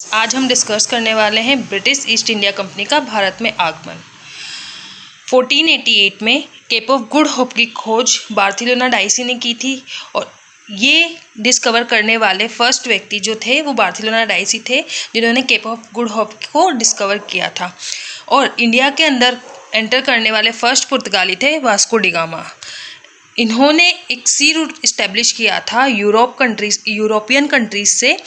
आज हम डिस्कस करने वाले हैं ब्रिटिश ईस्ट इंडिया कंपनी का भारत में आगमन। 1488 में केप ऑफ गुड होप की खोज बार्थिलोना डाइसी ने की थी और ये डिस्कवर करने वाले फर्स्ट व्यक्ति जो थे वो बार्थिलोना डाइसी थे, जिन्होंने केप ऑफ गुड होप को डिस्कवर किया था। और इंडिया के अंदर एंटर करने वाले फर्स्ट पुर्तगाली थे वास्को डी गामा। इन्होंने एक सी रूट इस्टेब्लिश किया था यूरोपियन कंट्रीज से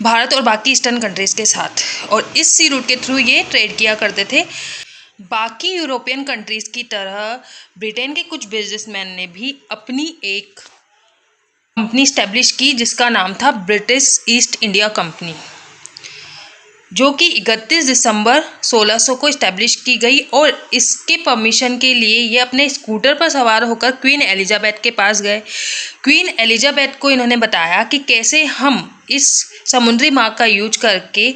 भारत और बाकी ईस्टर्न कंट्रीज़ के साथ, और इस सी रूट के थ्रू ये ट्रेड किया करते थे। बाकी यूरोपियन कंट्रीज़ की तरह ब्रिटेन के कुछ बिजनेसमैन ने भी अपनी एक कंपनी इस्टेब्लिश की जिसका नाम था ब्रिटिश ईस्ट इंडिया कंपनी, जो कि 31 दिसंबर 1600 को इस्टेब्लिश की गई। और इसके परमिशन के लिए ये अपने स्कूटर पर सवार होकर क्वीन एलिजाबेथ के पास गए। क्वीन एलिजाबेथ को इन्होंने बताया कि कैसे हम इस समुद्री मार्ग का यूज करके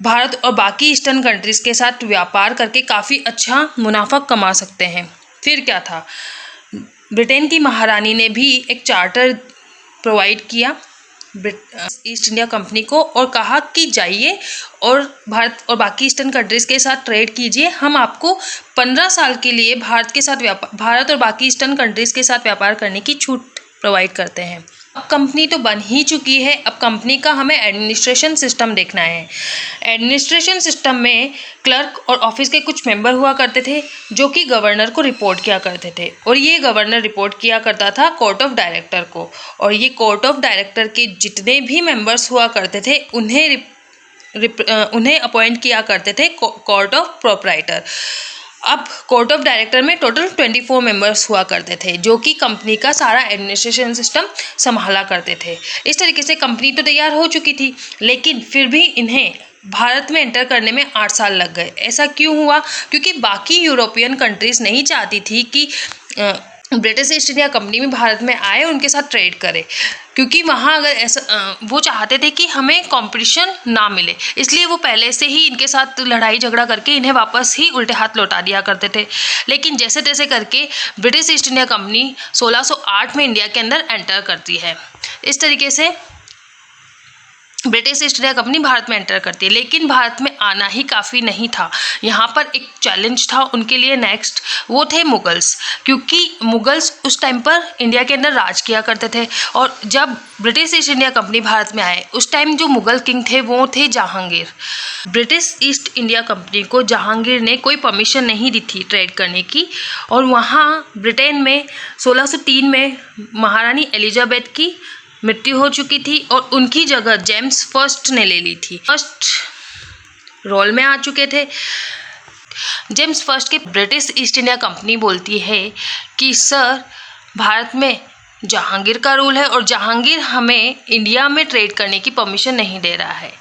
भारत और बाकी ईस्टर्न कंट्रीज़ के साथ व्यापार करके काफ़ी अच्छा मुनाफा कमा सकते हैं। फिर क्या था, ब्रिटेन की महारानी ने भी एक चार्टर प्रोवाइड किया ईस्ट इंडिया कंपनी को और कहा कि जाइए और भारत और बाकी ईस्टर्न कंट्रीज़ के साथ ट्रेड कीजिए, हम आपको 15 साल के लिए भारत और बाकी ईस्टर्न कंट्रीज़ के साथ व्यापार करने की छूट प्रोवाइड करते हैं। अब कंपनी तो बन ही चुकी है, अब कंपनी का हमें एडमिनिस्ट्रेशन सिस्टम देखना है। एडमिनिस्ट्रेशन सिस्टम में क्लर्क और ऑफिस के कुछ मेंबर हुआ करते थे जो कि गवर्नर को रिपोर्ट किया करते थे, और ये गवर्नर रिपोर्ट किया करता था कोर्ट ऑफ डायरेक्टर को, और ये कोर्ट ऑफ डायरेक्टर के जितने भी मेंबर्स हुआ करते थे उन्हें अपॉइंट किया करते थे कोर्ट ऑफ प्रोप्राइटर। अब कोर्ट ऑफ डायरेक्टर में टोटल 24 मेंबर्स हुआ करते थे जो कि कंपनी का सारा एडमिनिस्ट्रेशन सिस्टम संभाला करते थे। इस तरीके से कंपनी तो तैयार हो चुकी थी, लेकिन फिर भी इन्हें भारत में एंटर करने में 8 साल लग गए। ऐसा क्यों हुआ? क्योंकि बाकी यूरोपियन कंट्रीज़ नहीं चाहती थी कि ब्रिटिश ईस्ट इंडिया कंपनी में भारत में आए और उनके साथ ट्रेड करे, क्योंकि वहाँ अगर ऐसा वो चाहते थे कि हमें कंपटीशन ना मिले, इसलिए वो पहले से ही इनके साथ लड़ाई झगड़ा करके इन्हें वापस ही उल्टे हाथ लौटा दिया करते थे। लेकिन जैसे तैसे करके ब्रिटिश ईस्ट इंडिया कंपनी 1608 में इंडिया के अंदर एंटर करती है। इस तरीके से British east India company Bharat में एंटर करती है, लेकिन भारत में आना ही काफ़ी नहीं था। यहाँ पर एक चैलेंज था उनके लिए नेक्स्ट, वो थे मुगल्स, क्योंकि मुगल्स उस टाइम पर इंडिया के अंदर राज किया करते थे। और जब British east India company Bharat में आए उस टाइम जो मुगल किंग थे वो थे Jahangir. British east India company को जहांगीर ने कोई परमिशन नहीं दी थी ट्रेड करने की, और वहाँ ब्रिटेन में 1603 में महारानी एलिजाबेथ की मृत्यु हो चुकी थी और उनकी जगह जेम्स फर्स्ट ने ले ली थी। फर्स्ट रोल में आ चुके थे। जेम्स फर्स्ट के ब्रिटिश ईस्ट इंडिया कंपनी बोलती है कि सर, भारत में जहांगीर का रूल है और जहांगीर हमें इंडिया में ट्रेड करने की परमिशन नहीं दे रहा है।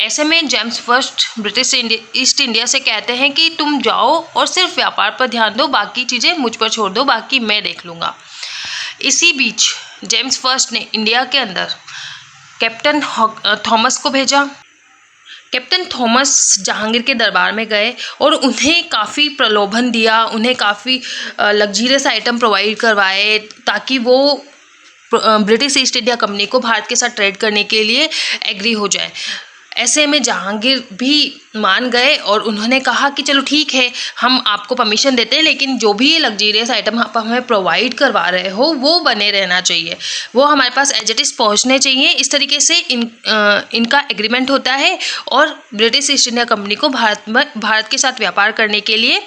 ऐसे में James first British east India से कहते हैं कि तुम जाओ और सिर्फ व्यापार पर ध्यान दो, बाकी चीज़ें मुझ पर छोड़ दो, बाकी मैं देख लूँगा। इसी बीच जेम्स फर्स्ट ने इंडिया के अंदर कैप्टन थॉमस को भेजा। कैप्टन थॉमस जहांगीर के दरबार में गए और उन्हें काफ़ी प्रलोभन दिया, उन्हें काफ़ी लग्जरियस आइटम प्रोवाइड करवाए ताकि वो ब्रिटिश ईस्ट इंडिया कंपनी को भारत के साथ ट्रेड करने के लिए एग्री हो जाए। ऐसे में जहांगीर भी मान गए और उन्होंने कहा कि चलो ठीक है, हम आपको परमिशन देते हैं, लेकिन जो भी ये लग्जरियस आइटम आप हमें प्रोवाइड करवा रहे हो वो बने रहना चाहिए, वो हमारे पास एज इट इज़ पहुँचने चाहिए। इस तरीके से इनका एग्रीमेंट होता है और ब्रिटिश ईस्ट इंडिया कंपनी को भारत के साथ व्यापार करने के लिए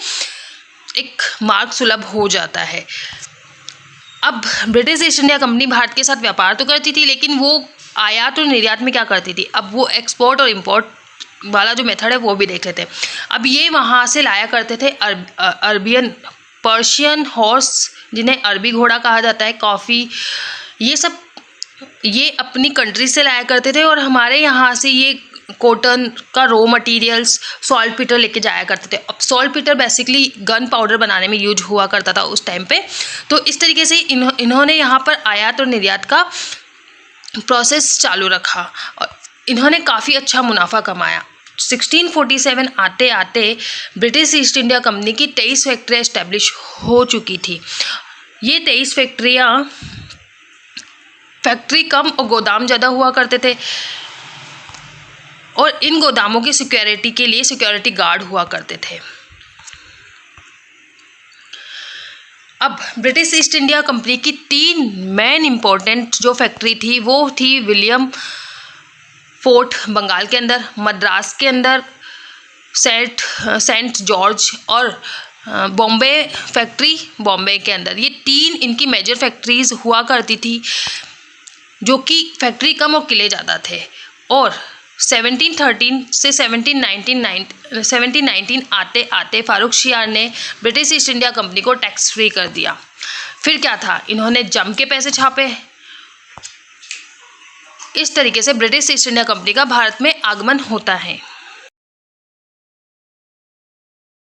एक मार्ग सुलभ हो जाता है। अब British east India company Bharat के साथ व्यापार तो करती थी, लेकिन वो आयात और निर्यात में क्या करती थी, अब वो एक्सपोर्ट और इंपोर्ट वाला जो मेथड है वो भी देख लेते हैं। अब ये वहाँ से लाया करते थे पर्शियन हॉर्स, जिन्हें अरबी घोड़ा कहा जाता है, कॉफ़ी, ये सब ये अपनी कंट्री से लाया करते थे। और हमारे यहाँ से ये कॉटन का रॉ मटेरियल्स, सॉल्ट पीटर लेके जाया करते थे। अब salt Peter basically gun powder बनाने में यूज हुआ करता था उस टाइम पे। तो इस तरीके से इन्होंने यहाँ पर आयात और निर्यात का प्रोसेस चालू रखा और इन्होंने काफ़ी अच्छा मुनाफा कमाया। 1647 आते आते ब्रिटिश ईस्ट इंडिया कंपनी की 23 फैक्ट्रियाँ इस्टेब्लिश हो चुकी थी। ये 23 फैक्ट्री कम और गोदाम ज़्यादा हुआ करते थे। और इन गोदामों की सिक्योरिटी के लिए सिक्योरिटी गार्ड हुआ करते थे। अब ब्रिटिश ईस्ट इंडिया कंपनी की 3 मेन इम्पोर्टेंट जो फैक्ट्री थी वो थी विलियम फोर्ट बंगाल के अंदर, मद्रास के अंदर सेंट जॉर्ज, और बॉम्बे फैक्ट्री बॉम्बे के अंदर। ये 3 इनकी मेजर फैक्ट्रीज हुआ करती थी, जो कि फैक्ट्री कम और किले ज़्यादा थे। और 1713 से 1719 आते आते फारूक शियार ने ब्रिटिश ईस्ट इंडिया कंपनी को टैक्स फ्री कर दिया। फिर क्या था, इन्होंने जम के पैसे छापे। इस तरीके से ब्रिटिश ईस्ट इंडिया कंपनी का भारत में आगमन होता है।